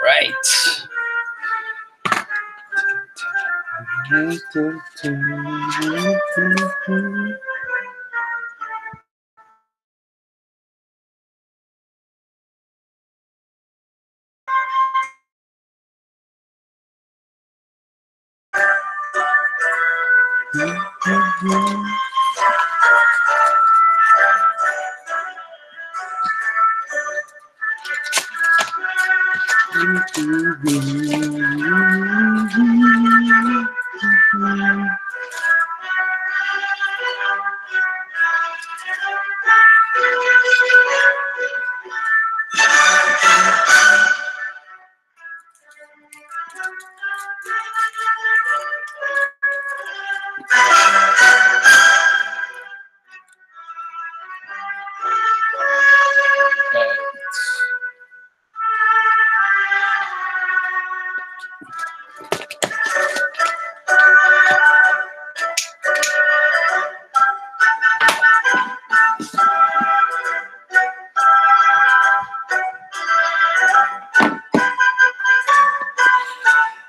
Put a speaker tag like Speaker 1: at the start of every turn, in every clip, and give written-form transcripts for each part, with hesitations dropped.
Speaker 1: Right.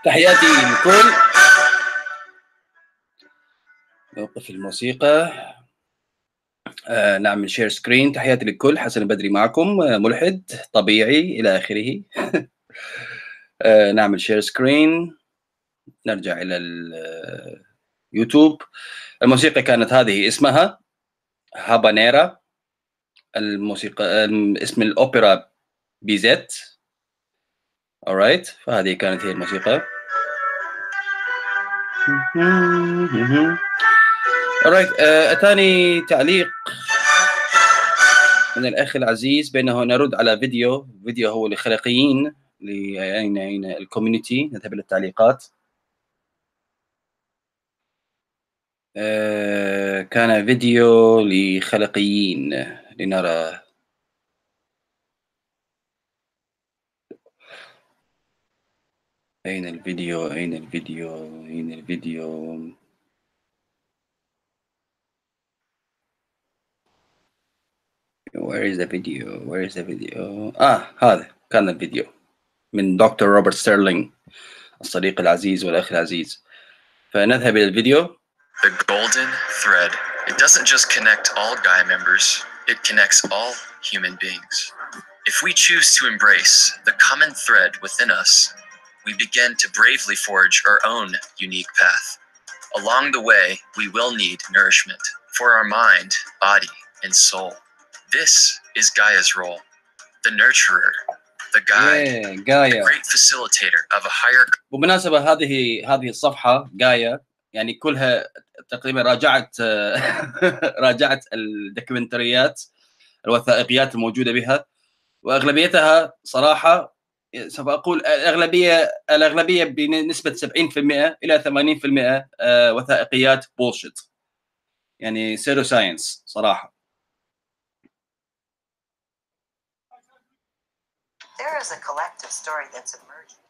Speaker 1: تحياتي للكل. نوقف الموسيقى. نعمل شير سكرين. تحياتي للكل. حسن البدري معكم، ملحد طبيعي إلى آخره. نعمل شير سكرين. نرجع إلى اليوتيوب. الموسيقى كانت هذه، اسمها هابانيرا. الموسيقى اسم الأوبرا بيزيت. alright، فهذه كانت هي الموسيقى. alright. أتاني تعليق من الأخ العزيز بأنه نرد على فيديو هو لخلقيين، أين الكوميونتي. نذهب إلى التعليقات. كان فيديو لخلقيين لنرى. أين الفيديو؟ Where is the video? هذا كان الفيديو من دكتور روبرت ستيرلينغ، الصديق العزيز والأخ العزيز. فنذهب إلى الفيديو.
Speaker 2: The golden thread. It doesn't just connect all Gaia members, it connects all human beings. If we choose to embrace the common thread within us, we begin to bravely forge our own unique path. Along the way, we will need nourishment for our mind, body, and soul. This is Gaia's role, the nurturer, the guide, the great facilitator of a higher.
Speaker 1: وبمناسبة هذه الصفحة جايا يعني كلها تقريبا راجعت الدوكيومنتريات الوثائقيات الموجودة بها، وأغلبيتها صراحة سوف أقول الأغلبية بنسبة 70% إلى 80% وثائقيات بولشيت، يعني سيرو ساينس صراحة.
Speaker 3: There is a collective story that's emerging.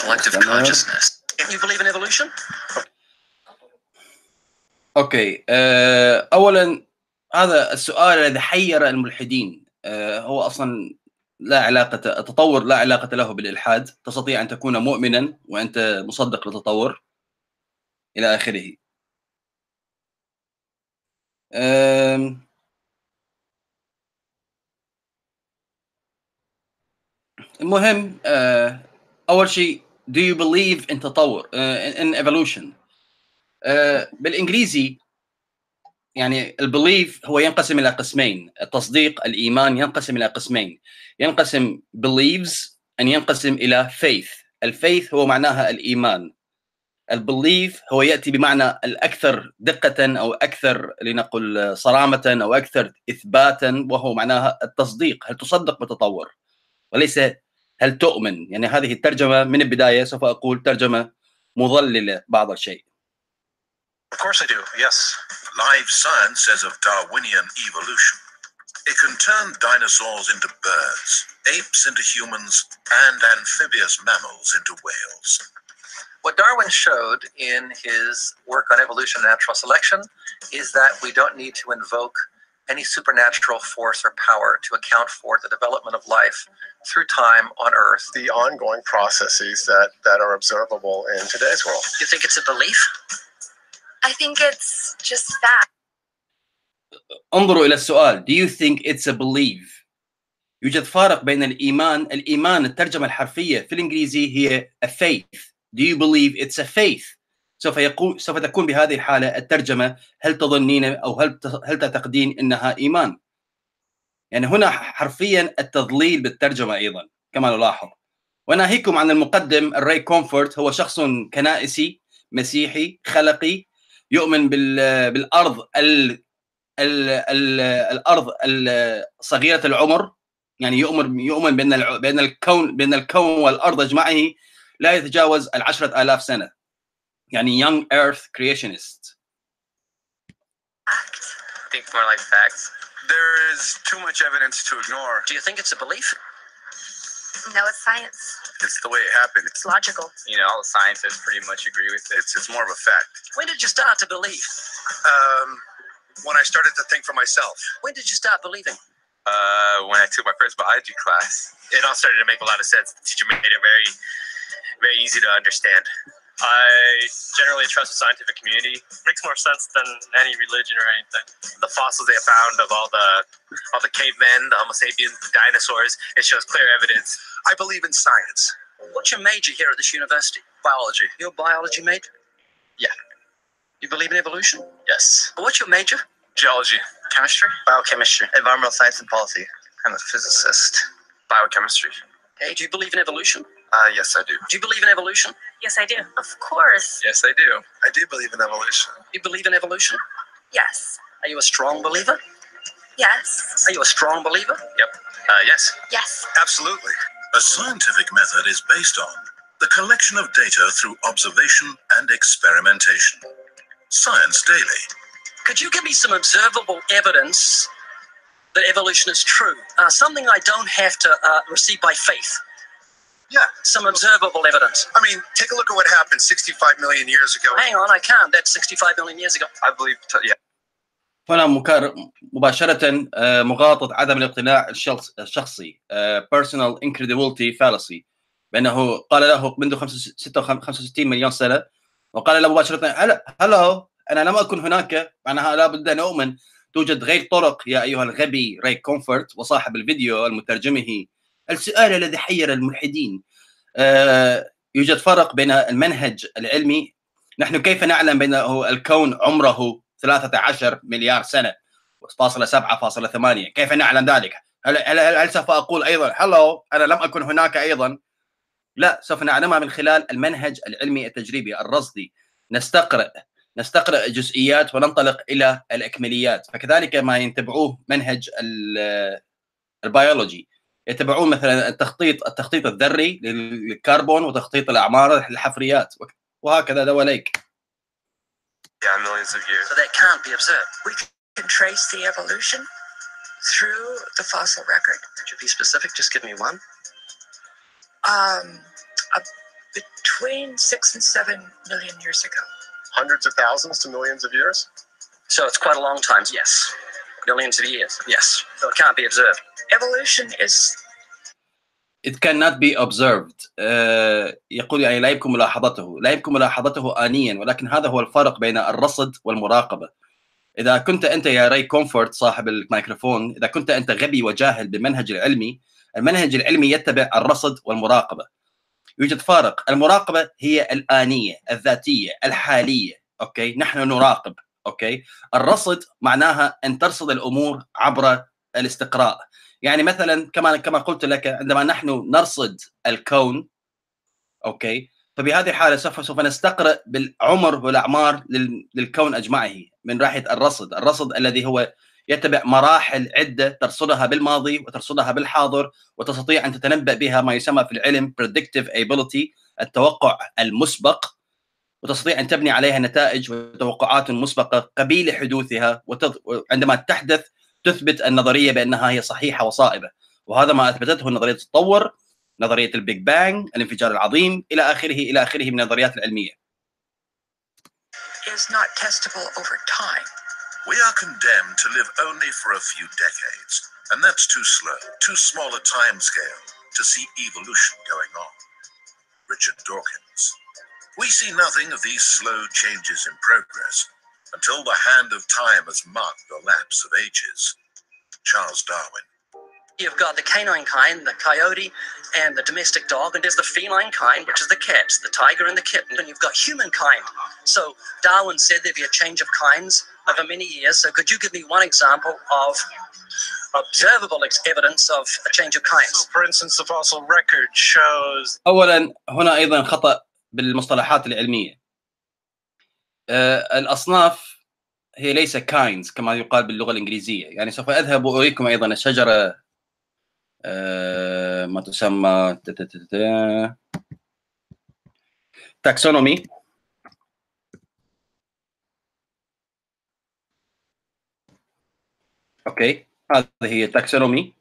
Speaker 2: Collective consciousness. Do you believe in evolution?
Speaker 1: أوكي. أولا هذا السؤال الذي حير الملحدين. هو أصلا لا علاقة، التطور لا علاقة له بالإلحاد. تستطيع أن تكون مؤمنا وأنت مصدق للتطور إلى آخره. المهم، أول شيء do you believe in تطور in evolution. بالإنجليزي يعني البليف هو ينقسم إلى قسمين. التصديق، الإيمان، ينقسم إلى قسمين. ينقسم believes أن ينقسم إلى faith. الفيث هو معناها الإيمان. البليف هو يأتي بمعنى الأكثر دقة أو أكثر لنقل صرامة أو أكثر إثباتا، وهو معناها التصديق. هل تصدق بالتطور وليس هل تؤمن. يعني هذه الترجمة من البداية سوف أقول ترجمة مضللة بعض الشيء.
Speaker 4: Of course I do, yes. Live science says of Darwinian evolution. It can turn dinosaurs into birds, apes into humans, and amphibious mammals into whales.
Speaker 5: What Darwin showed in his work on evolution and natural selection is that we don't need to invoke any supernatural force or power to account for the development of life through time on Earth.
Speaker 6: The ongoing processes that are observable in today's world.
Speaker 5: You think it's a belief?
Speaker 7: I think it's just fact.
Speaker 1: انظروا إلى السؤال. Do you think it's a belief؟ يوجد فارق بين الإيمان الترجمة الحرفية في الإنجليزي هي a faith. Do you believe it's a faith؟ سوف تكون بهذه الحالة الترجمة هل تظنين أو هل تعتقدين أنها إيمان؟ يعني هنا حرفيا التضليل بالترجمة أيضا كما نلاحظ. وناهيكم عن المقدم الراي كومفورت، هو شخص كنائسي مسيحي خلقي يؤمن بالأرض الأرض صغيرة العمر، يعني يؤمن بأن الكون والأرض أجمعه لا يتجاوز 10,000 سنة، يعني young earth creationist.
Speaker 5: I think more like facts.
Speaker 6: There is too much evidence to ignore.
Speaker 5: Do you think it's a belief?
Speaker 7: No, it's science.
Speaker 6: It's the way it happened.
Speaker 7: It's logical.
Speaker 5: You know, all the scientists pretty much agree with it.
Speaker 6: It's more of a fact.
Speaker 5: When did you start to believe?
Speaker 6: When I started to think for myself.
Speaker 5: When did you start believing?
Speaker 6: When I took my first biology class.
Speaker 5: It all started to make a lot of sense. The teacher made it very, very easy to understand.
Speaker 8: I generally trust the scientific community. Makes more sense than any religion or anything.
Speaker 5: The fossils they found of all the cavemen, the Homo sapiens, the dinosaurs, it shows clear evidence.
Speaker 6: I believe in science.
Speaker 5: What's your major here at this university?
Speaker 6: Biology.
Speaker 5: Your biology major?
Speaker 6: Yeah.
Speaker 5: You believe in evolution?
Speaker 6: Yes.
Speaker 5: What's your major?
Speaker 6: Geology.
Speaker 5: Chemistry?
Speaker 6: Biochemistry. Environmental science and policy. I'm a physicist. Biochemistry.
Speaker 5: Hey, do you believe in evolution?
Speaker 6: Yes, I do.
Speaker 5: Do you believe in evolution?
Speaker 7: Yes, I do. Of course.
Speaker 6: Yes, I do. I do believe in evolution.
Speaker 5: You believe in evolution?
Speaker 7: Yes.
Speaker 5: Are you a strong believer?
Speaker 7: Yes.
Speaker 5: Are you a strong believer?
Speaker 6: Yep. Yes.
Speaker 7: Yes.
Speaker 6: Absolutely.
Speaker 4: A scientific method is based on the collection of data through observation and experimentation. Science Daily.
Speaker 5: Could you give me some observable evidence that evolution is true? Something I don't have to receive by faith.
Speaker 6: Yeah.
Speaker 5: Some observable evidence.
Speaker 6: I mean, take a look at what happened 65 million years ago.
Speaker 5: Hang on, I can't. That's 65 million years ago.
Speaker 6: I believe, yeah.
Speaker 1: هنا مباشرة مغالطة عدم الاقتناع الشخصي personal incredulity fallacy، بأنه قال له منذ 65 مليون سنة، وقال له مباشرة هلو أنا لم أكن هناك، معناها لا بد أن أؤمن. توجد غير طرق يا أيها الغبي راي كومفورت وصاحب الفيديو المترجمه السؤال الذي حير الملحدين. يوجد فرق بين المنهج العلمي. نحن كيف نعلم بأنه الكون عمره 13 مليار سنة .7.8؟ كيف نعلم ذلك؟ هل سوف أقول أيضا هلو أنا لم أكن هناك أيضا؟ لا، سوف نعلمها من خلال المنهج العلمي التجريبي الرصدي. نستقرأ جزئيات وننطلق إلى الإكماليات. فكذلك ما يتبعوه منهج البيولوجي، يتبعون مثلا التخطيط الذري للكربون وتخطيط الأعمار الحفريات وهكذا دواليك.
Speaker 6: Yeah, millions of years.
Speaker 5: So that can't be observed.
Speaker 3: We can trace the evolution through the fossil record.
Speaker 5: Could you be specific? Just give me one.
Speaker 3: Between 6 and 7 million years ago.
Speaker 6: Hundreds of thousands to millions of years?
Speaker 5: So it's quite a long time. Yes. Millions of years. Yes. So it can't be observed.
Speaker 3: Evolution is...
Speaker 1: It cannot be observed. يقول يعني لا يمكن ملاحظته آنيا، ولكن هذا هو الفرق بين الرصد والمراقبة. إذا كنت أنت يا راي كومفورت صاحب الميكروفون، إذا كنت أنت غبي وجاهل بالمنهج العلمي، المنهج العلمي يتبع الرصد والمراقبة. يوجد فارق. المراقبة هي الآنية، الذاتية، الحالية. أوكي، نحن نراقب. أوكي، الرصد معناها أن ترصد الأمور عبر الاستقراء. يعني مثلا كما قلت لك، عندما نحن نرصد الكون، أوكي، فبهذه الحالة سوف نستقرأ بالعمر والأعمار للكون أجمعه من ناحية الرصد الذي هو يتبع مراحل عدة ترصدها بالماضي وترصدها بالحاضر، وتستطيع أن تتنبأ بها ما يسمى في العلم predictive ability، التوقع المسبق، وتستطيع أن تبني عليها نتائج وتوقعات مسبقة قبيل حدوثها، وعندما تحدث تثبت النظرية بأنها هي صحيحة وصائبة. وهذا ما أثبتته نظرية التطور، نظرية البيج بانج، الانفجار العظيم، إلى آخره من النظريات العلمية.
Speaker 3: is not testable over time.
Speaker 4: We are condemned to live only for a few decades, and that's too slow, too small a time scale to see evolution going on. Richard Dawkins. We see nothing of these slow changes in progress until the hand of time has marked the lapse of ages. Charles Darwin.
Speaker 9: You've got the canine kind, the coyote, and the domestic dog, and there's the feline kind, which is the cat, the tiger and the kitten, and you've got humankind. So Darwin said there'd be a change of kinds over many years. So could you give me one example of observable evidence of a change of kinds?
Speaker 10: For instance, the fossil record shows.
Speaker 1: أولا هنا أيضا خطأ بالمصطلحات العلمية. الأصناف هي ليس kinds كما يقال باللغة الإنجليزية. يعني سوف أذهب وأريكم أيضا الشجرة ما تسمى تاكسونومي. اوكي، هذه هي تاكسونومي.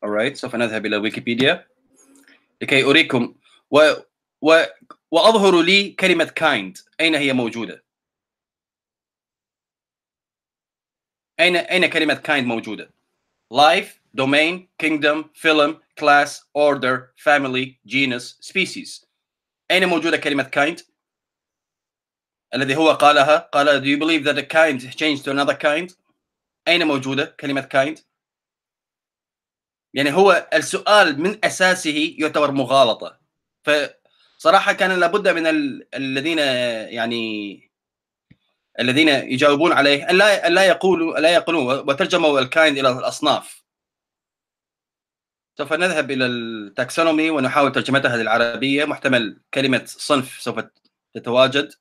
Speaker 1: alright، سوف نذهب الى ويكيبيديا لكي اريكم واظهر لي كلمة kind اين هي موجودة. اين كلمة kind موجودة؟ life، domain، kingdom، film، class، order، family، genus، species. أين موجودة كلمة kind؟ الذي هو قال do you believe that a kind changed to another kind؟ أين موجودة كلمة kind؟ يعني هو السؤال من أساسه يعتبر مغالطة. فصراحة كان لابد من الذين يجاوبون عليه أن لا يقولون وترجموا الكايند إلى الأصناف. سوف نذهب إلى التاكسونومي ونحاول ترجمتها للعربية. محتمل كلمة صنف سوف تتواجد.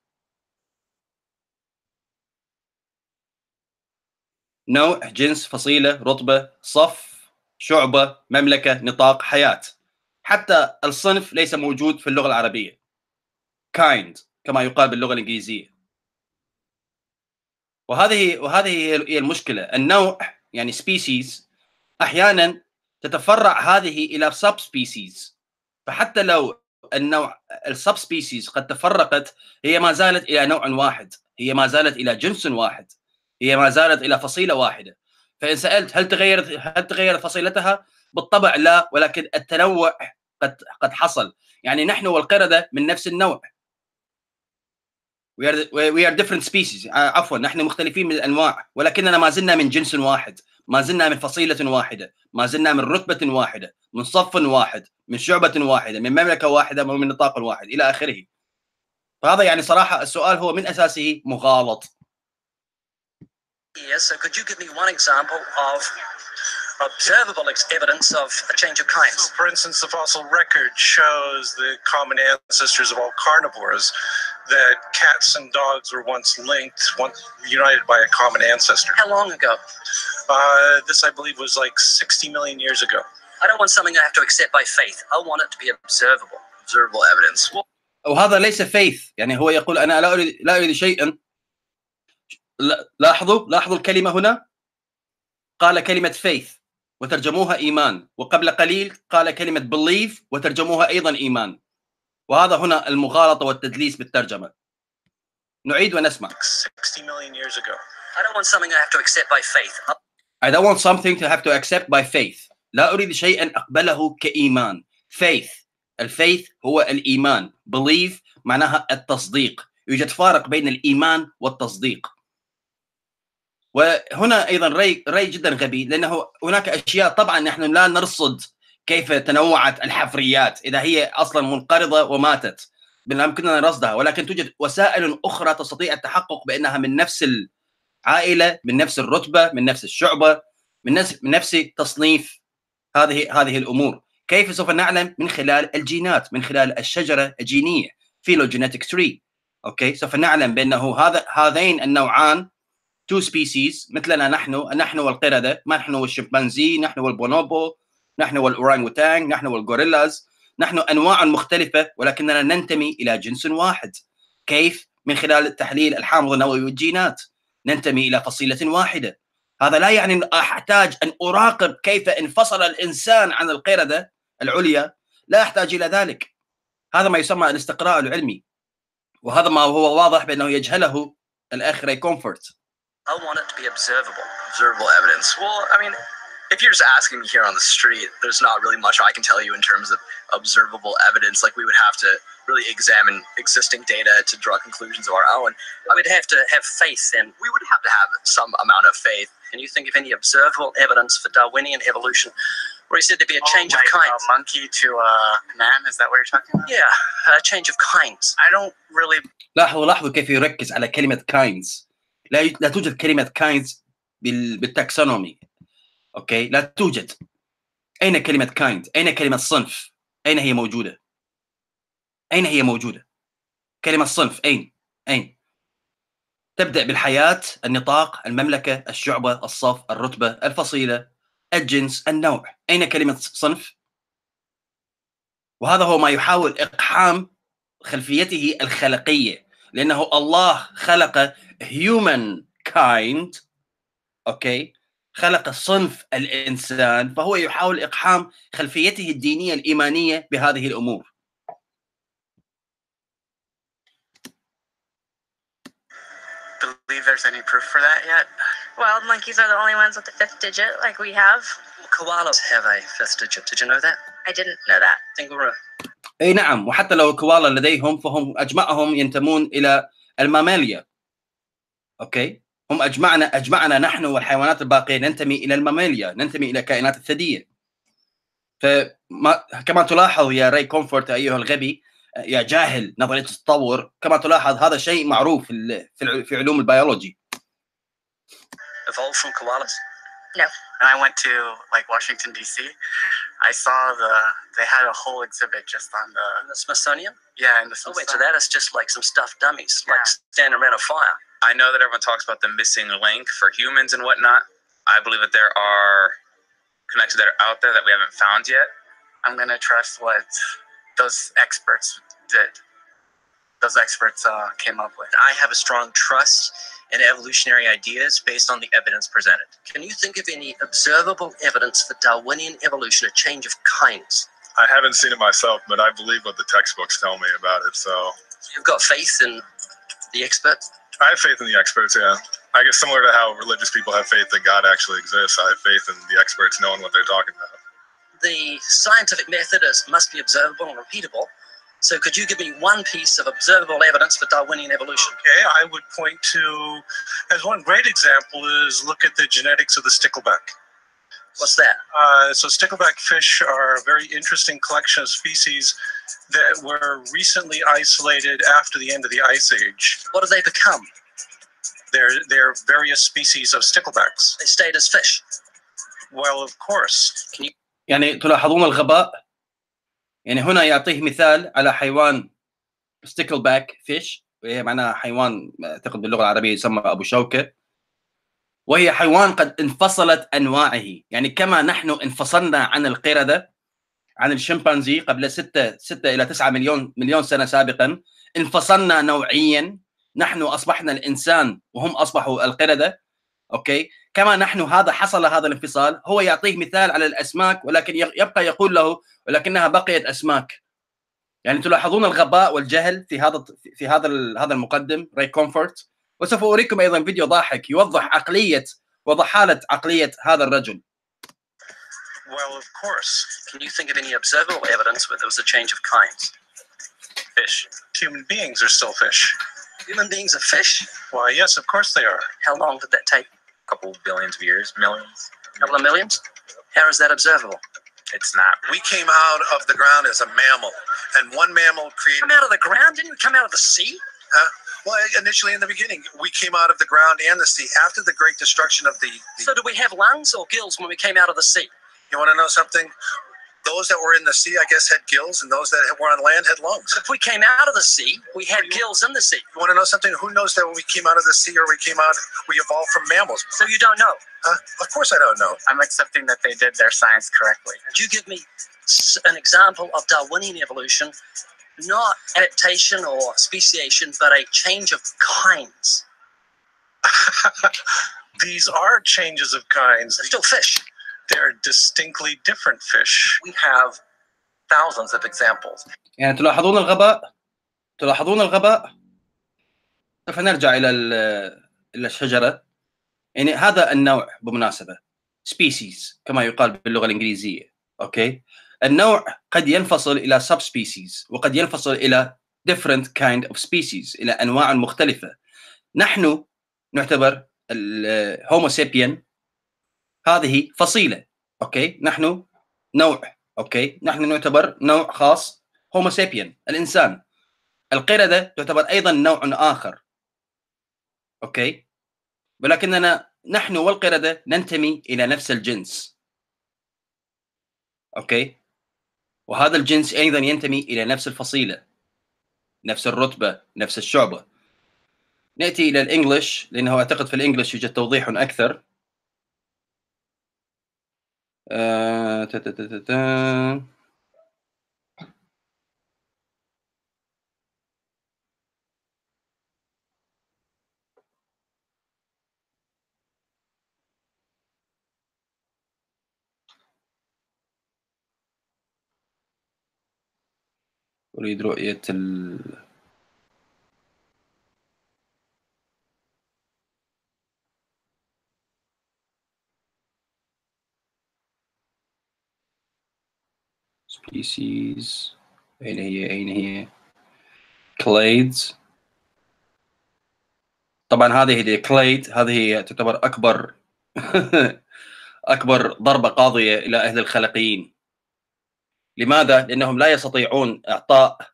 Speaker 1: نوع، جنس، فصيلة، رتبة، صف، شعبة، مملكة، نطاق، حياة. حتى الصنف ليس موجود في اللغة العربية. kind كما يقال باللغة الإنجليزية. وهذه هي المشكلة. النوع يعني species أحيانا تتفرع هذه إلى sub species. فحتى لو النوع السب species قد تفرقت، هي ما زالت إلى نوع واحد، هي ما زالت إلى جنس واحد، هي ما زالت إلى فصيلة واحدة. فإن سألت هل تغيرت فصيلتها؟ بالطبع لا، ولكن التنوع قد حصل. يعني نحن والقردة من نفس النوع. we are different species. عفوا، نحن مختلفين من الأنواع، ولكننا ما زلنا من جنس واحد، ما زلنا من فصيلة واحدة، ما زلنا من رتبة واحدة، من صف واحد، من شعبة واحدة، من مملكة واحدة، ومن نطاق واحد إلى آخره. فهذا يعني صراحة السؤال هو من أساسه مغالط.
Speaker 9: Yes, so could you give me one example of observable evidence of a change of kinds?
Speaker 10: For instance, the fossil record shows the common ancestors of all carnivores, that cats and dogs were once linked, once united by a common ancestor.
Speaker 9: How long ago?
Speaker 10: This, I believe, was like 60 million years ago.
Speaker 9: I don't want something I have to accept by faith. I want it to be observable evidence.
Speaker 1: وهذا ليس faith. يعني هو يقول أنا لا أريد شيئا. لاحظوا الكلمة هنا. قال كلمة faith وترجموها إيمان، وقبل قليل قال كلمة believe وترجموها أيضا إيمان. وهذا هنا المغالطة والتدليس بالترجمة. نعيد ونسمع.
Speaker 10: 60 million years ago.
Speaker 9: I don't want something I have to accept by faith.
Speaker 1: I don't want something to have to accept by faith. لا أريد شيئا أقبله كإيمان. faith، الفيث هو الإيمان. believe معناها التصديق. يوجد فارق بين الإيمان والتصديق. وهنا أيضا رأي جدا غبي، لأنه هناك أشياء طبعا نحن لا نرصد كيف تنوعت الحفريات إذا هي أصلا منقرضة وماتت، بإمكاننا رصدها، ولكن توجد وسائل أخرى تستطيع التحقق بأنها من نفس العائلة، من نفس الرتبة، من نفس الشعبة، من نفس تصنيف هذه الأمور. كيف سوف نعلم؟ من خلال الجينات، من خلال الشجرة الجينية phylogenetic tree. أوكي، سوف نعلم بأنه هذين النوعان two species مثلنا نحن والقردة، نحن والشمبانزي، نحن والبونوبو، نحن والأورانغوتانغ، نحن والغوريلاز، نحن أنواع مختلفة ولكننا ننتمي إلى جنس واحد. كيف؟ من خلال التحليل الحامض النووي والجينات ننتمي إلى فصيلة واحدة. هذا لا يعني أحتاج أن أراقب كيف انفصل الإنسان عن القردة العليا لا أحتاج إلى ذلك. هذا ما يسمى الاستقراء العلمي، وهذا ما هو واضح بأنه يجهله الأخ راي كومفورت.
Speaker 9: I want it to be observable.
Speaker 6: Observable evidence. Well, I mean, if you're just asking me here on the street, there's not really much I can tell you in terms of observable evidence. Like, we would have to really examine existing data to draw conclusions of our own.
Speaker 9: I would have to have faith in.
Speaker 6: We would have to have some amount of faith.
Speaker 9: Can you think of any observable evidence for Darwinian evolution where he said there'd be a change of kinds?
Speaker 6: A monkey to a man, is that what you're talking about?
Speaker 9: Yeah, a change of kinds.
Speaker 6: I don't really...
Speaker 1: لاحظوا كيف يركز على كلمة kinds. لا توجد كلمة kinds بالتاكسونومي. اوكي، لا توجد. أين كلمة kind؟ أين كلمة صنف؟ أين هي موجودة؟ أين هي موجودة؟ كلمة صنف أين؟ تبدأ بالحياة، النطاق، المملكة، الشعبة، الصف، الرتبة، الفصيلة، الجنس، النوع. أين كلمة صنف؟ وهذا هو ما يحاول إقحام خلفيته الخلقية، لأنه الله خلق human kind، أوكي، خلق صنف الإنسان، فهو يحاول إقحام خلفيته الدينية الإيمانية بهذه الأمور.
Speaker 6: believe there's any proof for that yet?
Speaker 7: Well, monkeys are the only ones with the 5th digit, like we have.
Speaker 9: Koalas have a 5th digit. Did you know that?
Speaker 7: I didn't know that.
Speaker 9: Kangaroo.
Speaker 1: اي نعم، وحتى لو الكوالا لديهم فهم اجمعهم ينتمون الى الماماليا. اوكي، هم اجمعنا نحن والحيوانات الباقيه ننتمي الى الماماليا، ننتمي الى كائنات الثدييه. كما تلاحظ يا راي كومفورت ايها الغبي، يا جاهل نظريه التطور، كما تلاحظ هذا شيء معروف في علوم البيولوجي.
Speaker 9: Evolved from koalas?
Speaker 7: No.
Speaker 6: And I went to like Washington D.C. I saw they had a whole exhibit just on
Speaker 9: the Smithsonian.
Speaker 6: Yeah, in the
Speaker 9: Smithsonian. Oh wait, so that is just like some stuffed dummies, like standing around a fire.
Speaker 11: I know that everyone talks about the missing link for humans and whatnot. I believe that there are connections that are out there that we haven't found yet.
Speaker 6: I'm gonna trust what those experts did. Those experts came up with.
Speaker 9: I have a strong trust in evolutionary ideas based on the evidence presented. Can you think of any observable evidence for Darwinian evolution, a change of kinds?
Speaker 12: I haven't seen it myself, but I believe what the textbooks tell me about it. So
Speaker 9: you've got faith in the experts?
Speaker 12: I have faith in the experts, yeah. I guess similar to how religious people have faith that God actually exists, I have faith in the experts knowing what they're talking about.
Speaker 9: The scientific method must be observable and repeatable. So could you give me one piece of observable evidence for Darwinian evolution?
Speaker 10: Okay, I would point to, as one great example, is look at the genetics of the stickleback.
Speaker 9: What's that?
Speaker 10: So stickleback fish are a very interesting collection of species that were recently isolated after the end of the Ice Age.
Speaker 9: What do they become?
Speaker 10: They're various species of sticklebacks.
Speaker 9: They stayed as fish?
Speaker 10: Well, of course.
Speaker 9: Can you...
Speaker 1: يعني تلاحظون الغباء؟ يعني هنا يعطيه مثال على حيوان ستيكلباك فيش، وهي معناها حيوان اعتقد باللغه العربيه يسمى ابو شوكه، وهي حيوان قد انفصلت انواعه، يعني كما نحن انفصلنا عن القردة، عن الشمبانزي قبل 6 الى 9 مليون سنه سابقا، انفصلنا نوعيا، نحن اصبحنا الانسان وهم اصبحوا القردة. اوكي، كما نحن حصل هذا الانفصال. هو يعطيه مثال على الاسماك، ولكن يبقى يقول له ولكنها بقيت اسماك. يعني تلاحظون الغباء والجهل في هذا المقدم راي كومفورت. وسوف اريكم ايضا فيديو ضاحك يوضح وضحالة عقلية هذا الرجل.
Speaker 10: Well, of course.
Speaker 9: Can you think of any observable evidence where there was a change of kinds?
Speaker 10: Fish. Human beings are still fish.
Speaker 9: Human beings are fish?
Speaker 10: Why, yes, of course they are.
Speaker 9: How long did that take?
Speaker 11: A couple billions of years, millions.
Speaker 9: A couple of millions? How is that observable?
Speaker 11: It's not.
Speaker 4: We came out of the ground as a mammal, and one mammal created...
Speaker 9: Come out of the ground? Didn't we come out of the sea?
Speaker 4: Well, initially in the beginning, we came out of the ground and the sea after the great destruction of the...
Speaker 9: So do we have lungs or gills when we came out of the sea?
Speaker 4: You want to know something? Those that were in the sea, I guess, had gills, and those that were on land had lungs.
Speaker 9: But if we came out of the sea, we had gills in the sea.
Speaker 4: You want to know something? Who knows that when we came out of the sea or we evolved from mammals?
Speaker 9: So you don't know?
Speaker 4: Of course I don't know.
Speaker 6: I'm accepting that they did their science correctly.
Speaker 9: Could you give me an example of Darwinian evolution, not adaptation or speciation, but a change of kinds?
Speaker 10: These are changes of kinds.
Speaker 9: They're still fish.
Speaker 10: They're distinctly different fish.
Speaker 9: We have
Speaker 5: thousands of examples.
Speaker 1: يعني تلاحظون الغباء. فنرجع إلى الشجرة. يعني هذا النوع بالمناسبة species كما يقال باللغة الإنجليزية. أوكي، النوع قد ينفصل إلى subspecies وقد ينفصل إلى different kind of species، إلى أنواع مختلفة. نحن نعتبر الهومو سابين هذه فصيلة. أوكي، نحن نوع. أوكي، نحن نعتبر نوع خاص هومو سابين الإنسان. القردة تعتبر أيضا نوع آخر. أوكي، ولكننا نحن والقردة ننتمي إلى نفس الجنس. أوكي، وهذا الجنس أيضا ينتمي إلى نفس الفصيلة، نفس الرتبة، نفس الشعبة. نأتي إلى الإنجليش لأنه أعتقد في الإنجليش يوجد توضيح أكثر. أريد رؤية species. أين هي clades. طبعا هذه clade هذه تعتبر أكبر أكبر ضربة قاضية إلى أهل الخلقيين. لماذا؟ لأنهم لا يستطيعون إعطاء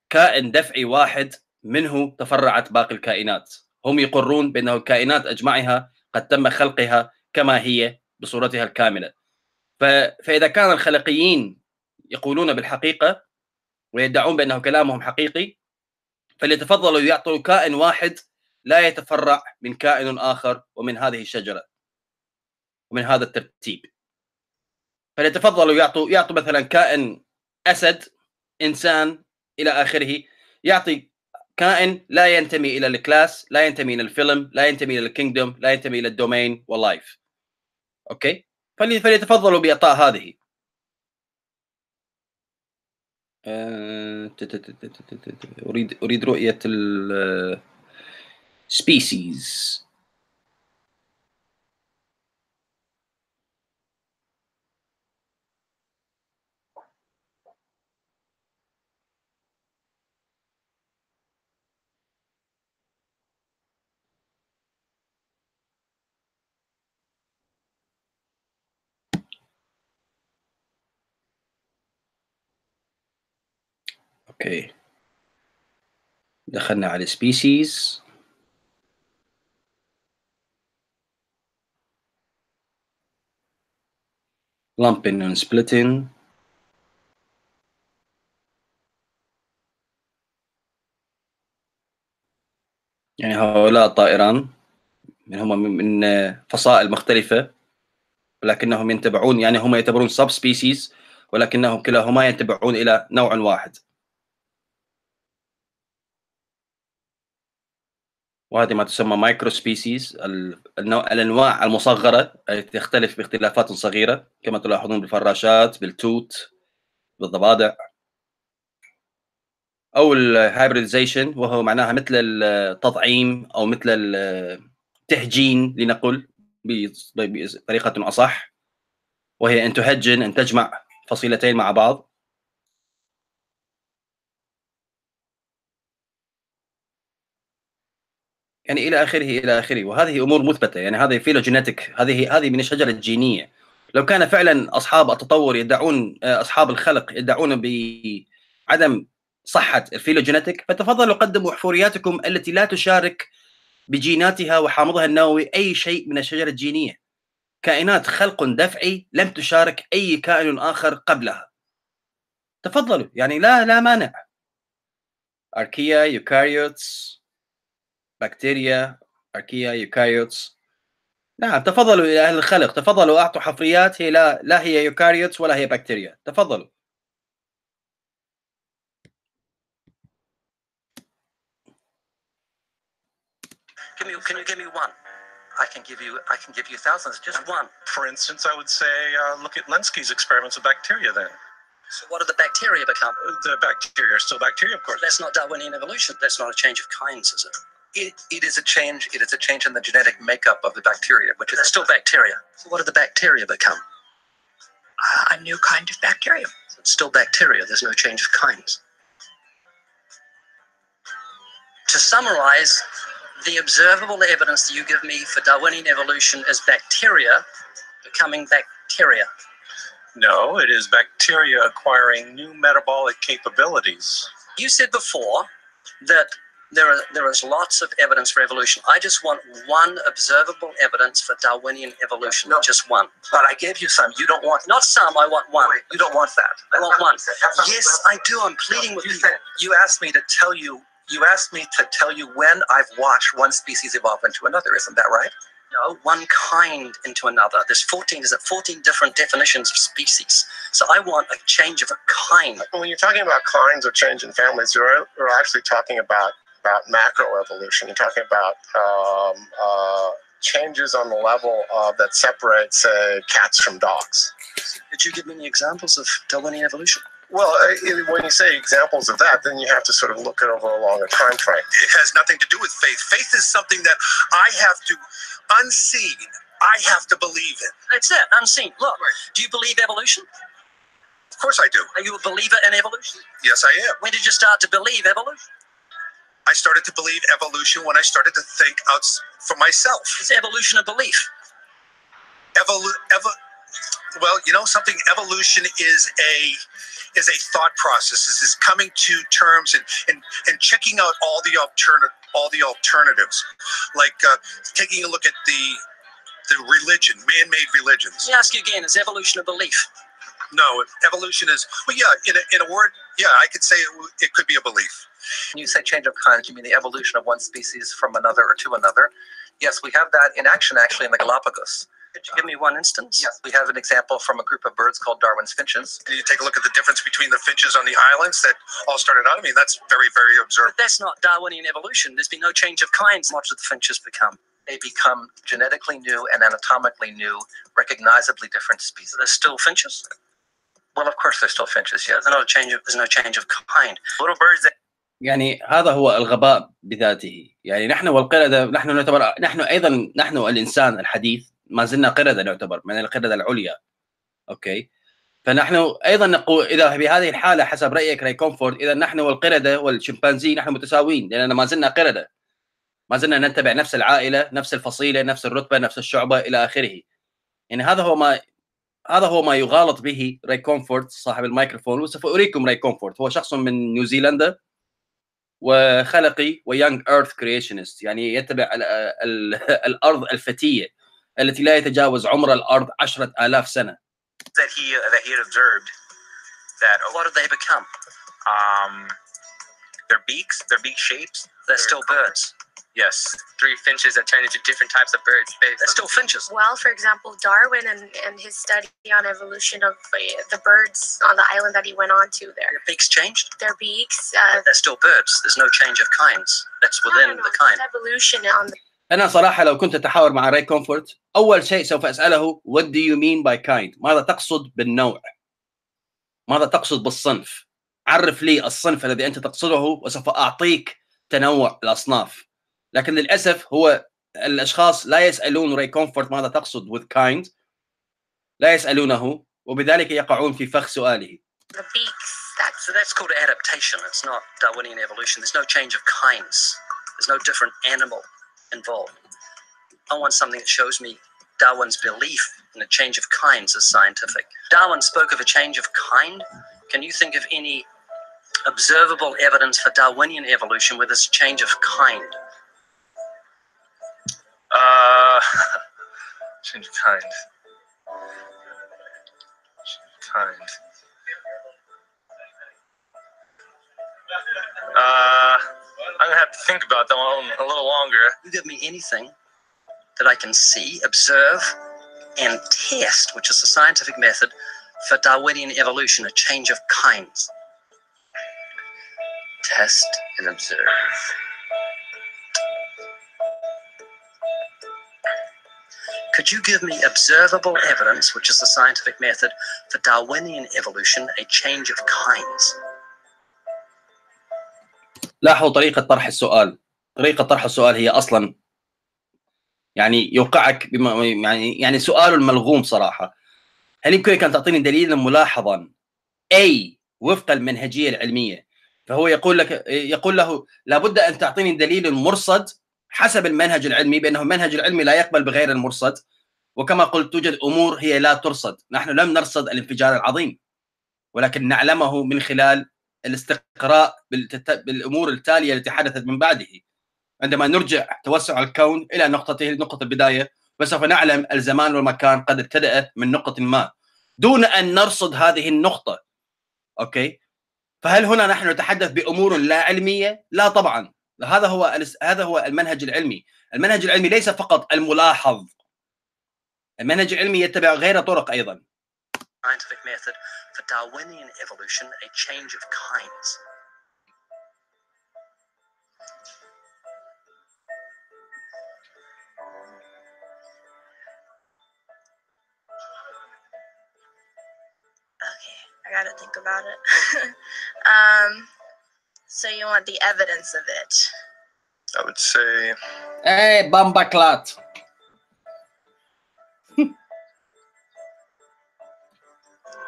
Speaker 1: كائن دفعي واحد منه تفرعت باقي الكائنات. هم يقرون بأن الكائنات أجمعها قد تم خلقها كما هي بصورتها الكاملة. فإذا كان الخلقيين يقولون بالحقيقة ويدعون بأنه كلامهم حقيقي، فليتفضلوا يعطوا كائن واحد لا يتفرع من كائن آخر ومن هذه الشجرة ومن هذا الترتيب. فليتفضلوا يعطوا مثلا كائن أسد، إنسان، إلى آخره. يعطي كائن لا ينتمي إلى الكلاس، لا ينتمي إلى الفيلم، لا ينتمي إلى الكينجدوم، لا ينتمي إلى الدومين واللايف. أوكي، فليتفضلوا بإعطاء هذه. أريد رؤية ال species. اوكي، دخلنا على species. lumping and splitting. يعني هؤلاء الطائران هم من فصائل مختلفة ولكنهم ينتبعون، يعني هم يعتبرون sub species ولكنهم كلاهما ينتبعون إلى نوع واحد. وهذه ما تسمى مايكرو سبيسيز، الأنواع المصغرة التي تختلف باختلافات صغيرة كما تلاحظون بالفراشات، بالتوت، بالضفادع. أو الهايبريديزيشن وهو معناها مثل التطعيم أو مثل التهجين لنقل بطريقة أصح، وهي أن تهجن، أن تجمع فصيلتين مع بعض. يعني إلى آخره إلى آخره. وهذه أمور مثبتة، يعني هذه فيلوجينيتك، هذه من الشجرة الجينية. لو كان فعلا أصحاب التطور يدعون، أصحاب الخلق يدعون بعدم صحة الفيلوجينيتك، فتفضلوا قدموا حفورياتكم التي لا تشارك بجيناتها وحامضها النووي أي شيء من الشجرة الجينية. كائنات خلق دفعي لم تشارك أي كائن آخر قبلها. تفضلوا، يعني لا مانع. أركيا، يوكاريوتس، بكتيريا، أركيا، يوكاريوتس. نعم، تفضلوا إلى أهل الخلق، تفضلوا أعطوا حفريات هي لا هي يوكاريوتس ولا هي بكتيريا. تفضلوا.
Speaker 9: Can you give me one?
Speaker 5: I can give you thousands. Just one.
Speaker 10: For instance, I would say look at Lenski's experiments with bacteria. Then.
Speaker 9: So what do the bacteria become?
Speaker 10: The bacteria are still bacteria, of course.
Speaker 9: That's not Darwinian evolution. That's not a change of kinds, is it?
Speaker 5: It is a change. It is a change in the genetic makeup of the bacteria, which is
Speaker 9: They're still bacteria. So what do the bacteria become?
Speaker 3: A new kind of bacteria.
Speaker 9: So it's still bacteria. There's no change of kinds. To summarize, the observable evidence that you give me for Darwinian evolution is bacteria becoming bacteria.
Speaker 10: No, it is bacteria acquiring new metabolic capabilities.
Speaker 9: You said before that there is lots of evidence for evolution. I just want one observable evidence for Darwinian evolution.
Speaker 5: No,
Speaker 9: just one.
Speaker 5: But I gave you some. You don't want.
Speaker 9: Not some. I want one.
Speaker 5: Wait, you don't want that.
Speaker 9: I want one. Yes, I do. I'm pleading with you.
Speaker 5: You asked me to tell you. You asked me to tell you when I've watched one species evolve into another. Isn't that right?
Speaker 9: No, one kind into another. There's 14 different definitions of species. So I want a change of a kind.
Speaker 12: When you're talking about kinds or change in families, you're actually talking about macroevolution. You're talking about changes on the level that separate, say, cats from dogs.
Speaker 9: Could you give me any examples of Darwinian evolution?
Speaker 12: Well, when you say examples of that, then you have to sort of look at over a longer time frame.
Speaker 4: It has nothing to do with faith. Faith is something that I have to, unseen, I have to believe in.
Speaker 9: That's it, unseen. Look, do you believe evolution?
Speaker 4: Of course I do.
Speaker 9: Are you a believer in evolution?
Speaker 4: Yes, I am.
Speaker 9: When did you start to believe evolution?
Speaker 4: I started to believe evolution when I started to think out for myself.
Speaker 9: Is evolution a belief?
Speaker 4: Well, you know something. Evolution is a thought process. This is coming to terms and checking out all the alternatives, like taking a look at the religion, man-made religions.
Speaker 9: Let me ask you again: is evolution a belief?
Speaker 4: No, evolution is, well, yeah. In a word, yeah, I could say it could be a belief.
Speaker 5: When you say change of kinds, you mean the evolution of one species from another or to another? Yes, we have that in action actually in the Galapagos.
Speaker 9: Could you give me one instance?
Speaker 5: Yes, we have an example from a group of birds called Darwin's finches.
Speaker 4: You take a look at the difference between the finches on the islands that all started out. I mean, that's very, very observable.
Speaker 9: But that's not Darwinian evolution. There's been no change of kinds. What do the finches become?
Speaker 5: They become genetically new and anatomically new, recognizably different species.
Speaker 9: So they're still finches?
Speaker 5: Well, of course, they're still finches, yes.
Speaker 9: There's no change of kind.
Speaker 5: Little birds that
Speaker 1: يعني هذا هو الغباء بذاته. يعني نحن والقردة نحن نعتبر نحن الإنسان الحديث ما زلنا قردة، نعتبر من القردة العليا. اوكي، فنحن ايضا نقول اذا بهذه الحاله حسب رايك راي كومفورت، اذا نحن والقرده والشمبانزي نحن متساويين، لاننا ما زلنا قرده، ما زلنا نتبع نفس العائله، نفس الفصيله، نفس الرتبه، نفس الشعبه الى اخره. يعني هذا هو ما يغالط به راي كومفورت صاحب الميكروفون، وسوف اريكم راي كومفورت. هو شخص من نيوزيلندا وخلقي ويانج ايرث كرييشنست، يعني يتبع الارض الفتيه التي لا يتجاوز عمر الارض 10,000 سنه.
Speaker 11: That he had observed that.
Speaker 9: What did they become?
Speaker 11: Their beak shapes.
Speaker 9: They're still birds.
Speaker 11: Yes, 3 finches that turn into different types of birds.
Speaker 9: They're still finches.
Speaker 7: Well, for example, Darwin and his study on evolution of the birds on the island that he went on to there.
Speaker 9: Their beaks changed?
Speaker 7: Their beaks.
Speaker 9: They're still birds. There's no change of kinds. That's within the kind.
Speaker 7: Evolution on the...
Speaker 1: أنا صراحة لو كنت أتحاور مع راي كومفورت، أول شيء سوف أسأله what do you mean by kind؟ ماذا تقصد بالنوع؟ ماذا تقصد بالصنف؟ عرف لي الصنف الذي أنت تقصده وسوف أعطيك تنوع الأصناف. لكن للأسف هو الأشخاص لا يسألون راي كومفورت ماذا تقصد with kind، لا يسألونه، وبذلك يقعون في فخ سؤاله.
Speaker 7: The beaks.
Speaker 9: So that's called adaptation. It's not Darwinian evolution. There's no change of kinds. There's no different animal involved. I want something that shows me Darwin's belief in a change of kinds as scientific. Darwin spoke of a change of kind. Can you think of any observable evidence for Darwinian evolution with this change of kind?
Speaker 12: Change of kind. Kind. I'm gonna have to think about that one a little longer.
Speaker 9: You give me anything that I can see, observe, and test, which is the scientific method for Darwinian evolution, a change of kinds.
Speaker 2: Test and observe.
Speaker 9: Could you give me observable evidence, which is the scientific method, for Darwinian evolution, a change of kinds?
Speaker 1: لاحظوا طريقة طرح السؤال. طريقة طرح السؤال هي أصلا يعني يوقعك يعني سؤال ملغوم صراحة. هل يمكنك أن تعطيني دليلا ملاحظا أي وفق المنهجية العلمية؟ فهو يقول له لابد أن تعطيني دليل مرصد حسب المنهج العلمي، بأنه المنهج العلمي لا يقبل بغير المرصد، وكما قلت توجد أمور هي لا ترصد. نحن لم نرصد الانفجار العظيم، ولكن نعلمه من خلال الاستقراء بالأمور التالية التي حدثت من بعده. عندما نرجع توسع الكون إلى نقطته، نقطة البداية، فسوف نعلم الزمان والمكان قد ابتدأت من نقطة ما دون أن نرصد هذه النقطة. أوكي، فهل هنا نحن نتحدث بأمور لا علمية؟ لا طبعا. هذا هو المنهج العلمي. المنهج العلمي ليس فقط الملاحظ، المنهج العلمي يتبع غير طرق أيضا.
Speaker 9: Scientific method for Darwinian evolution, a change of kinds.
Speaker 7: Okay, I gotta think about it. So you want the evidence of it?
Speaker 12: I would say.
Speaker 1: Hey, Bambaklat.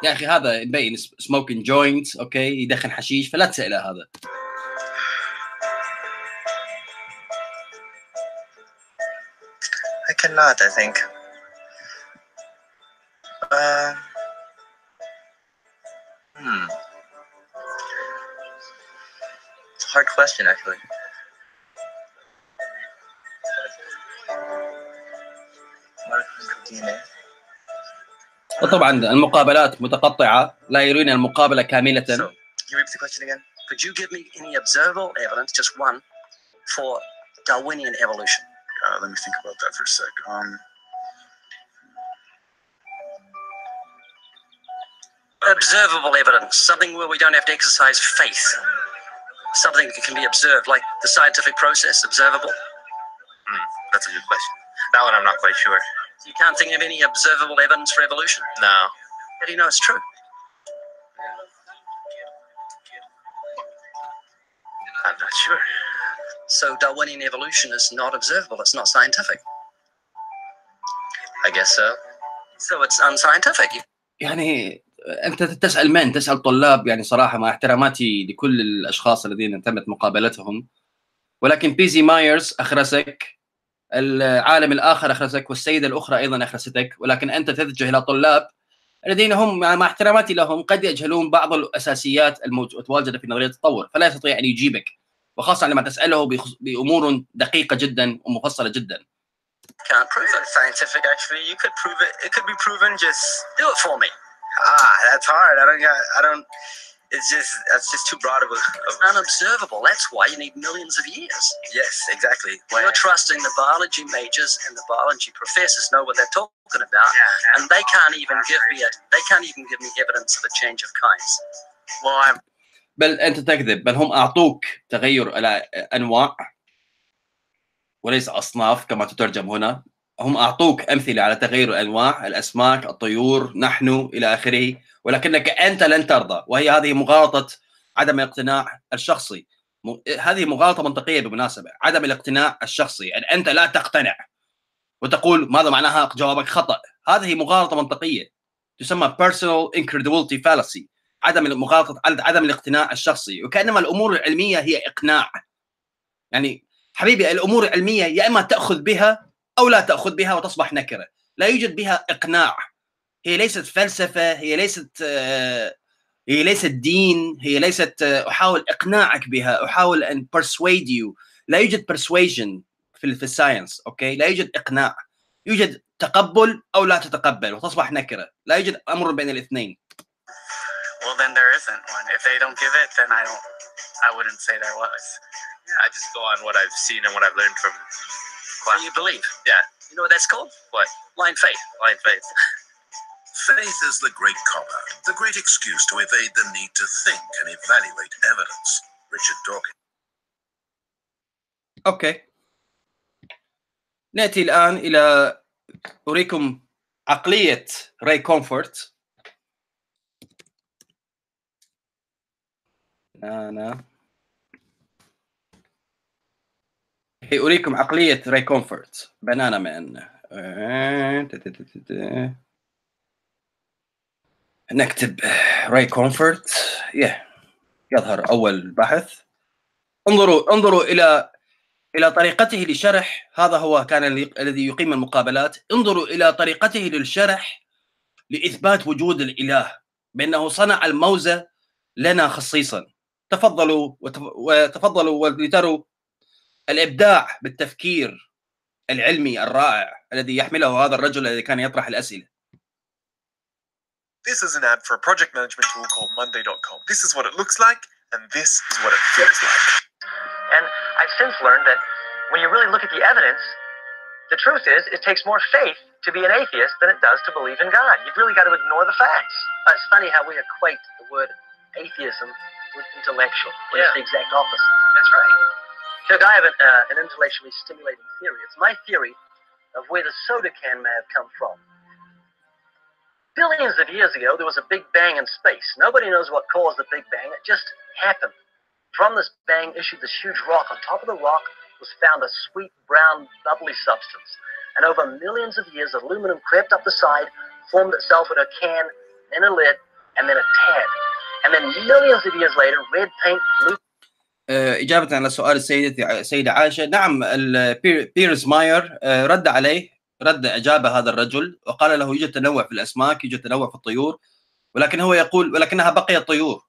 Speaker 1: يا أخي هذا يبين smoking joints، أوكي، يدخن حشيش، فلا تسأله هذا.
Speaker 2: I cannot, I think. It's a hard question, actually.
Speaker 1: وطبعا المقابلات متقطعة، لا يرون المقابلة كاملة.
Speaker 9: So, can you repeat the question again? Could you give me any observable evidence, just one, for Darwinian evolution?
Speaker 12: Let me think about that for a sec.
Speaker 9: Observable evidence, something where we don't have to exercise faith, something that can be observed, like the scientific process, observable.
Speaker 11: That's a good question. That one I'm not quite sure.
Speaker 9: You can't think of any observable evidence for evolution?
Speaker 11: No.
Speaker 9: How do you know it's true?
Speaker 11: I'm not sure.
Speaker 9: So Darwinian evolution is not observable, it's not scientific.
Speaker 2: I guess so.
Speaker 9: So it's unscientific.
Speaker 1: يعني أنت تسأل من؟ تسأل طلاب، يعني صراحة مع احتراماتي لكل الأشخاص الذين تمت مقابلتهم، ولكن بيزي مايرز أخرسك، العالم الآخر أخرسك، والسيدة الأخرى أيضا أخرستك، ولكن أنت تتجه إلى طلاب الذين هم مع احتراماتي لهم قد يجهلون بعض الأساسيات المتواجدة في نظرية التطور، فلا يستطيع أن يجيبك، وخاصة لما تسأله بأمور دقيقة جدا ومفصلة جدا.
Speaker 6: Can't prove it scientific. Actually, you could prove it. It could be proven. Just
Speaker 9: do it for me.
Speaker 6: That's hard. I don't. That's just too broad of a.
Speaker 9: It's unobservable. That's why you need millions of years.
Speaker 6: Yes, exactly.
Speaker 9: You're trusting the biology majors and the biology professors know what they're talking about, and they can't even give me evidence of a change of kinds.
Speaker 6: Well,
Speaker 1: بل أنت تكذب، بل هم أعطوك تغير الأنواع وليس أصناف كما تترجم هنا. هم أعطوك أمثلة على تغير الأنواع، الأسماك، الطيور، نحن إلى آخره، ولكنك أنت لن ترضى، وهي هذه مغالطة عدم الاقتناع الشخصي. هذه مغالطة منطقية بالمناسبة، عدم الاقتناع الشخصي، أن أنت لا تقتنع وتقول ماذا معناها جوابك خطأ. هذه مغالطة منطقية تسمى personal incredulity fallacy، عدم الاقتناع الشخصي، وكأنما الأمور العلمية هي إقناع. يعني حبيبي الأمور العلمية يا إما تأخذ بها أو لا تأخذ بها وتصبح نكرة، لا يوجد بها إقناع. هي ليست فلسفة، هي ليست دين، هي ليست أحاول إقناعك بها، أحاول أن persuade you. لا يوجد persuasion في الساينس، أوكي؟ لا يوجد إقناع، يوجد تقبل أو لا تتقبل وتصبح نكرة، لا يوجد أمر بين الاثنين.
Speaker 6: Well, then there isn't one. If they don't give it, then I wouldn't say there was.
Speaker 11: I just go on what I've seen and what I've learned from class.
Speaker 9: So you believe?
Speaker 11: Yeah.
Speaker 9: You know what that's called?
Speaker 11: What?
Speaker 9: Blind faith.
Speaker 11: Blind faith.
Speaker 4: Faith is the great cop-out, the great excuse to evade the need to think and evaluate evidence. Richard Dawkins.
Speaker 1: أوكي. نأتي الآن إلى أريكم عقلية راي كومفورت. أريكم عقلية راي كومفورت. بنانا مان. نكتب راي كومفورت. يظهر أول بحث. انظروا إلى طريقته لشرح. هذا هو كان الذي يقيم المقابلات. انظروا إلى طريقته للشرح لإثبات وجود الإله، بأنه صنع الموزة لنا خصيصا. تفضلوا ولتروا الإبداع بالتفكير العلمي الرائع الذي يحمله هذا الرجل الذي كان يطرح الأسئلة.
Speaker 13: This is an ad for a project management tool called Monday.com. This is what it looks like, and this is what it feels like.
Speaker 14: And I've since learned that when you really look at the evidence, the truth is it takes more faith to be an atheist than it does to believe in God. You've really got to ignore the facts. It's funny how we equate the word atheism with intellectual. It's the exact opposite. That's right. Look, I have an intellectually stimulating theory. It's my theory of where the soda can may have come from. Billions of years ago, there was a big bang in space. Nobody knows what caused the big bang. It just happened. From this bang issued this huge rock. On top of the rock was found a sweet, brown, bubbly substance. And over millions of years, aluminum crept up the side, formed itself in a can, then a lid, and then a tab. And then millions of years later, red paint, blue...
Speaker 1: إجابة على سؤال السيدة عائشة، نعم بيرز ماير رد عليه، رد أجاب هذا الرجل وقال له يوجد تنوع في الأسماك، يوجد تنوع في الطيور، ولكن هو يقول ولكنها بقيت طيور.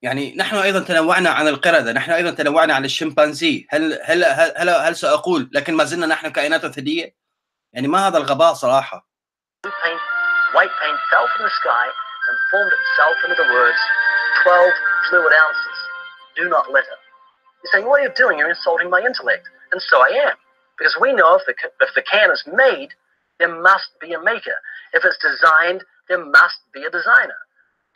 Speaker 1: يعني نحن أيضا تنوعنا عن القردة، نحن أيضا تنوعنا عن الشمبانزي. هل سأقول لكن ما زلنا نحن كائنات ثديية؟ يعني ما هذا الغباء صراحة.
Speaker 14: White paint fell from the sky and formed itself into the words 12 fluid ounces. Do not litter. You're saying, what are you doing? You're insulting my intellect. And so I am. Because we know if the can is made, there must be a maker. If it's designed, there must be a designer.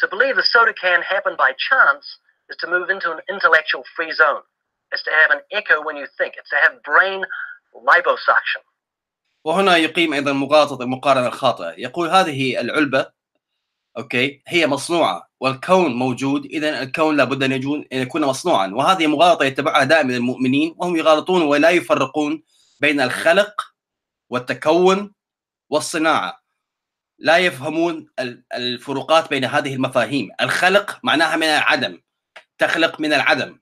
Speaker 14: To believe the soda can happened by chance is to move into an intellectual free zone. It's to have an echo when you think. It's to have brain liposuction.
Speaker 1: وهنا يقيم أيضا المقارنة الخاطئة. يقول هذه العلبة هي مصنوعة والكون موجود، إذن الكون لابد أن يكون مصنوعا. وهذه مغالطة يتبعها دائما المؤمنين، وهم يغالطون ولا يفرقون بين الخلق والتكون والصناعة. لا يفهمون الفروقات بين هذه المفاهيم. الخلق معناها من العدم، تخلق من العدم.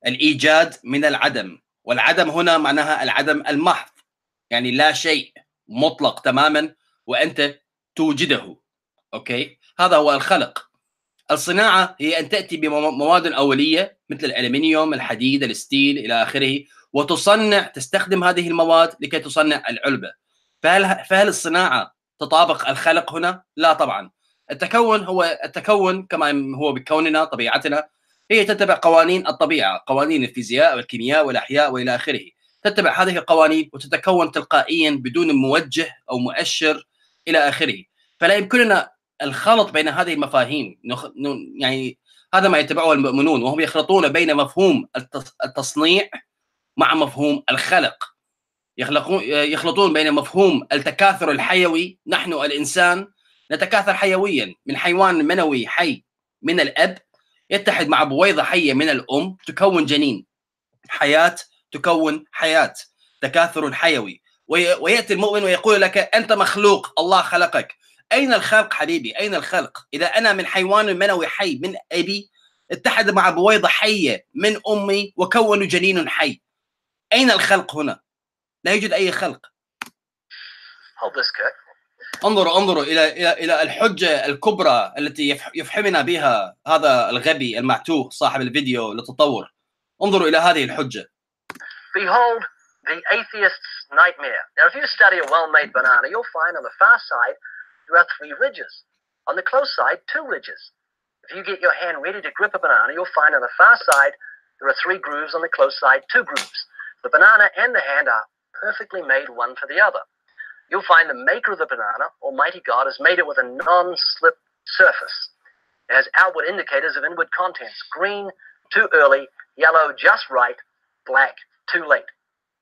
Speaker 1: الإيجاد من العدم، والعدم هنا معناها العدم المحض، يعني لا شيء مطلق تماما وأنت توجده. هذا هو الخلق. الصناعة هي أن تأتي بمواد أولية مثل الألمنيوم، الحديد، الستيل إلى آخره، وتصنع، تستخدم هذه المواد لكي تصنع العلبة. فهل الصناعة تطابق الخلق هنا؟ لا طبعا. التكون كما هو بكوننا طبيعتنا هي تتبع قوانين الطبيعة، قوانين الفيزياء والكيمياء والأحياء وإلى آخره. تتبع هذه القوانين وتتكون تلقائيا بدون موجه أو مؤشر إلى آخره. فلا يمكننا الخلط بين هذه المفاهيم. يعني هذا ما يتبعه المؤمنون، وهم يخلطون بين مفهوم التصنيع مع مفهوم الخلق. يخلطون بين مفهوم التكاثر الحيوي. نحن الإنسان نتكاثر حيويا من حيوان منوي حي من الأب يتحد مع بويضة حية من الأم تكون جنين. حياة تكون حياة، تكاثر حيوي. ويأتي المؤمن ويقول لك أنت مخلوق، الله خلقك. أين الخلق حبيبي؟ أين الخلق؟ إذا أنا من حيوان منوي حي من أبي اتحد مع بويضة حية من أمي وكونوا جنين حي، أين الخلق هنا؟ لا يوجد أي خلق. انظروا إلى الحجة الكبرى التي يفحمنا بها هذا الغبي المعتوه صاحب الفيديو للتطور. انظروا إلى هذه الحجة.
Speaker 14: Behold the atheist's nightmare. Now, if you study a well-made banana, you'll find on the far side there are 3 ridges. On the close side, 2 ridges. If you get your hand ready to grip a banana, you'll find on the far side there are 3 grooves. On the close side, 2 grooves. The banana and the hand are perfectly made one for the other. You'll find the maker of the banana, Almighty God, has made it with a non-slip surface. It has outward indicators of inward contents: green, too early; yellow, just right; black, too late.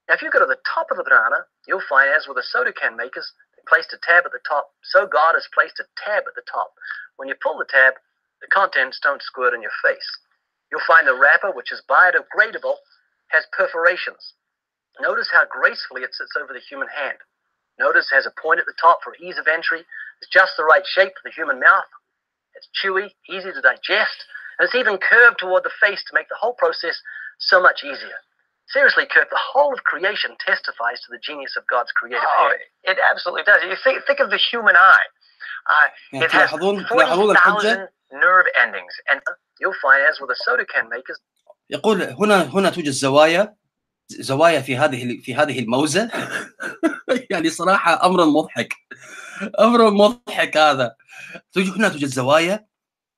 Speaker 14: Now, if you go to the top of the banana, you'll find, as with the soda can makers, they placed a tab at the top. So God has placed a tab at the top. When you pull the tab, the contents don't squirt in your face. You'll find the wrapper, which is biodegradable, has perforations. Notice how gracefully it sits over the human hand. Notice it has a point at the top for ease of entry. It's just the right shape for the human mouth. It's chewy, easy to digest, and it's even curved toward the face to make the whole process so much easier. Seriously, Kurt, the whole of creation testifies to the genius of God's creative hand.
Speaker 5: It absolutely does. You think of the human eye. It has 40,000 nerve endings, and
Speaker 14: you'll find, as with the soda can makers.
Speaker 1: يقول هنا توجد زوايا في هذه الموزة. يعني صراحة أمر مضحك هذا. هنا توجد زوايا،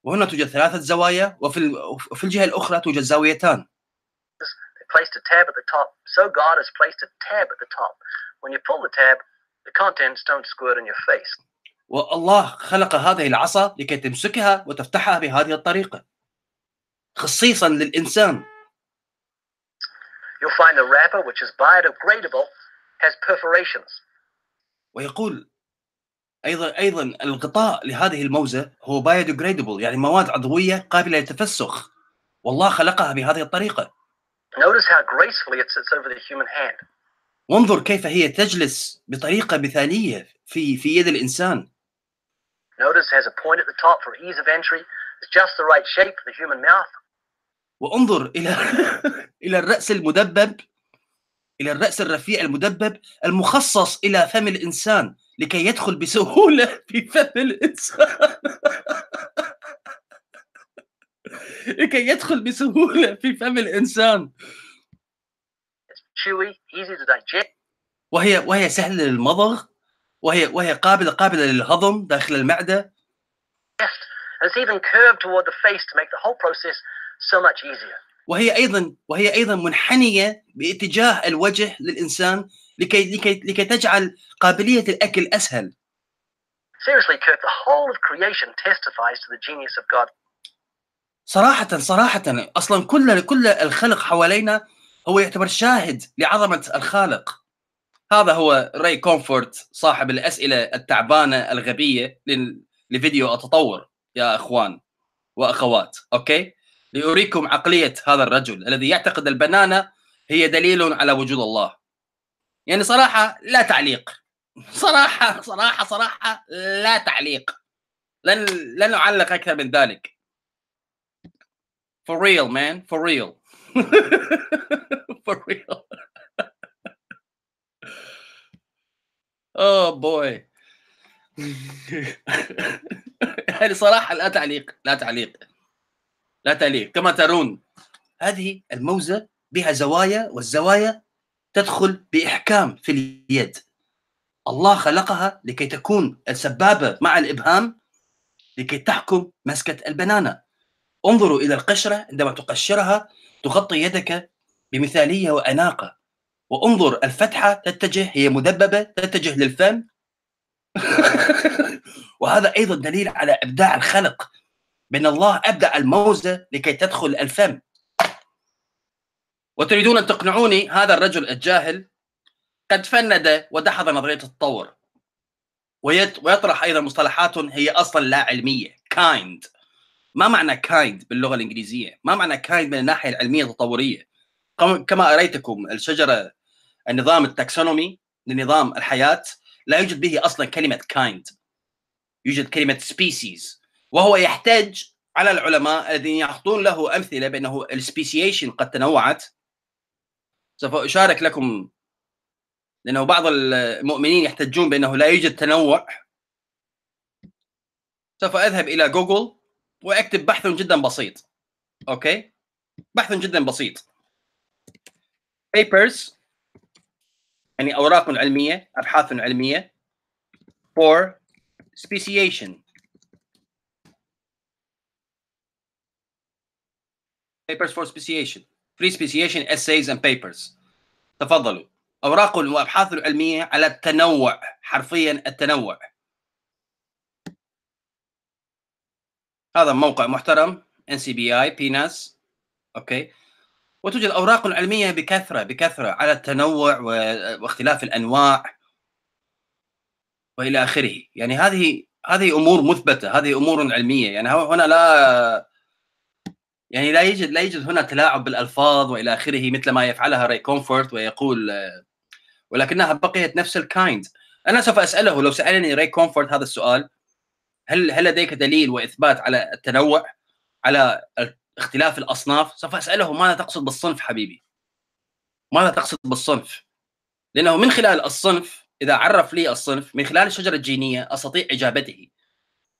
Speaker 1: وهنا توجد 3 زوايا، وفي الجهة الأخرى توجد زاويتان.
Speaker 14: Placed a tab at the top. So God has placed a tab at the top. When you pull the tab, the contents don't squirt in your face.
Speaker 1: والله خلق هذه العصا لكي تمسكها وتفتحها بهذه الطريقة خصيصا للإنسان.
Speaker 14: You'll find the wrapper, which is biodegradable, has perforations.
Speaker 1: ويقول أيضا الغطاء لهذه الموزة هو biodegradable، يعني مواد عضوية قابلة للتفسخ، والله خلقها بهذه الطريقة.
Speaker 14: Notice how gracefully it sits over the human hand.
Speaker 1: وانظر كيف هي تجلس بطريقة مثالية في يد الإنسان.
Speaker 14: Notice it has a point at the top for ease of entry. It's just the right shape for the human mouth.
Speaker 1: وانظر إلى الرأس المدبب، إلى الرأس الرفيع المدبب المخصص إلى فم الإنسان لكي يدخل بسهولة في فم الإنسان. لكي يدخل بسهولة في فم الإنسان.
Speaker 14: Chewy, easy to digest.
Speaker 1: وهي سهلة للمضغ، وهي قابلة للهضم داخل المعدة.
Speaker 14: And it's even curved toward the face to make the whole process so much easier.
Speaker 1: وهي أيضا منحنية باتجاه الوجه للإنسان لكي تجعل قابلية الأكل أسهل.
Speaker 14: Seriously, Kurt, the whole of creation testifies to the genius of God.
Speaker 1: صراحة أصلا كل الخلق حوالينا هو يعتبر شاهد لعظمة الخالق. هذا هو راي كومفورت صاحب الأسئلة التعبانة الغبية لفيديو التطور يا أخوان وأخوات. أوكي، لأريكم عقلية هذا الرجل الذي يعتقد البنانة هي دليل على وجود الله. يعني صراحة لا تعليق، صراحة لا تعليق، لن أعلق أكثر من ذلك. For real man, for real. For real. Oh boy. يعني صراحة لا تعليق. كما ترون هذه الموزة بها زوايا، والزوايا تدخل بإحكام في اليد. الله خلقها لكي تكون السبابة مع الإبهام لكي تحكم مسكة البنانة. انظروا إلى القشرة، عندما تقشرها تغطي يدك بمثالية وأناقة. وانظر الفتحة هي مدببة تتجه للفم. وهذا أيضا دليل على إبداع الخلق، بأن الله أبدع الموزة لكي تدخل الفم. وتريدون أن تقنعوني هذا الرجل الجاهل قد فند ودحض نظرية التطور، ويطرح أيضا مصطلحات هي أصلا لا علمية. kind. ما معنى kind باللغة الإنجليزية؟ ما معنى kind من الناحية العلمية التطورية؟ كما أريتكم الشجرة، النظام التاكسونومي لنظام الحياة لا يوجد به أصلا كلمة kind، يوجد كلمة species. وهو يحتاج على العلماء الذين يعطون له أمثلة بأنه السبيسيشن قد تنوعت. سوف أشارك لكم، لأنه بعض المؤمنين يحتجون بأنه لا يوجد تنوع. سوف أذهب إلى جوجل وأكتب بحث جدا بسيط. أوكي، بحث جدا بسيط. papers يعني أوراق علمية، أبحاث علمية for speciation. papers for speciation, free speciation essays and papers. تفضلوا. أوراق وأبحاث علمية على التنوع، حرفيا التنوع. هذا موقع محترم NCBI PNAS. أوكي، وتوجد أوراق علمية بكثرة على التنوع واختلاف الأنواع وإلى آخره. يعني هذه أمور مثبتة، هذه أمور علمية. يعني هنا لا يوجد هنا تلاعب بالألفاظ وإلى آخره مثل ما يفعلها راي كومفورت ويقول ولكنها بقيت نفس الكايند. أنا سوف أسأله، لو سألني راي كومفورت هذا السؤال، هل لديك دليل وإثبات على التنوع، على اختلاف الأصناف؟ سوف أسأله ماذا تقصد بالصنف حبيبي؟ ماذا تقصد بالصنف؟ لأنه من خلال الصنف، إذا عرف لي الصنف من خلال الشجرة الجينية، أستطيع إجابته.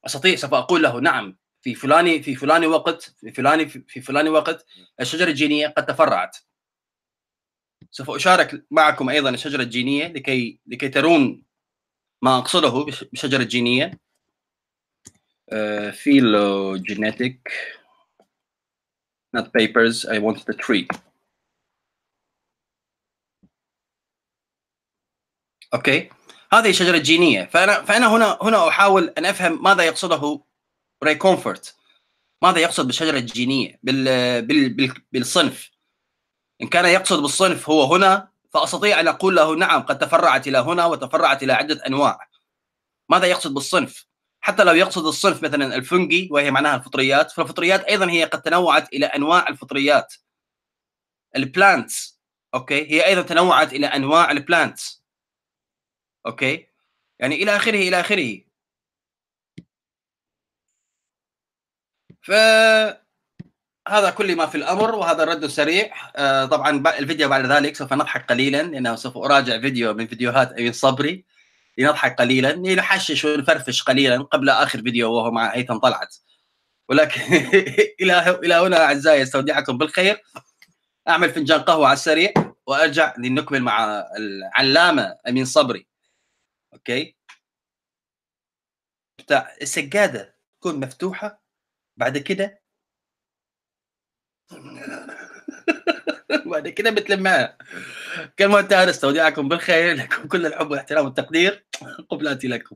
Speaker 1: سوف أقول له نعم، في فلان وقت الشجرة الجينية قد تفرعت. سوف أشارك معكم أيضا الشجرة الجينية لكي ترون ما أقصده بالشجرة الجينية. phylogenetic not papers, I wanted a tree. اوكي، هذه الشجرة الجينية. فأنا هنا أحاول أن أفهم ماذا يقصده راي كومفورت، ماذا يقصد بالشجرة الجينية بالصنف. إن كان يقصد بالصنف هو هنا، فأستطيع أن أقول له نعم قد تفرعت إلى هنا وتفرعت إلى عدة أنواع. ماذا يقصد بالصنف؟ حتى لو يقصد الصنف مثلا الفنجي وهي معناها الفطريات، فالفطريات أيضا هي قد تنوعت إلى أنواع الفطريات. البلانتس أوكي، هي أيضا تنوعت إلى أنواع البلانتس. أوكي، يعني إلى آخره. فهذا كل ما في الأمر، وهذا الرد السريع. طبعا الفيديو بعد ذلك سوف نضحك قليلا، لأنه سوف أراجع فيديو من فيديوهات أمين صبري لنضحك قليلا، لنحشش ونفرفش قليلا قبل آخر فيديو وهو مع هيثم طلعت. ولكن إلى هنا أعزائي، استودعكم بالخير. أعمل فنجان قهوة على السريع وأرجع لنكمل مع العلامة أمين صبري. أوكي، بتاع السجادة تكون مفتوحة بعد كده بعد كده بتلمها. كلمة انتهى، استودعكم بالخير، لكم كل الحب والاحترام والتقدير. قبلاتي لكم.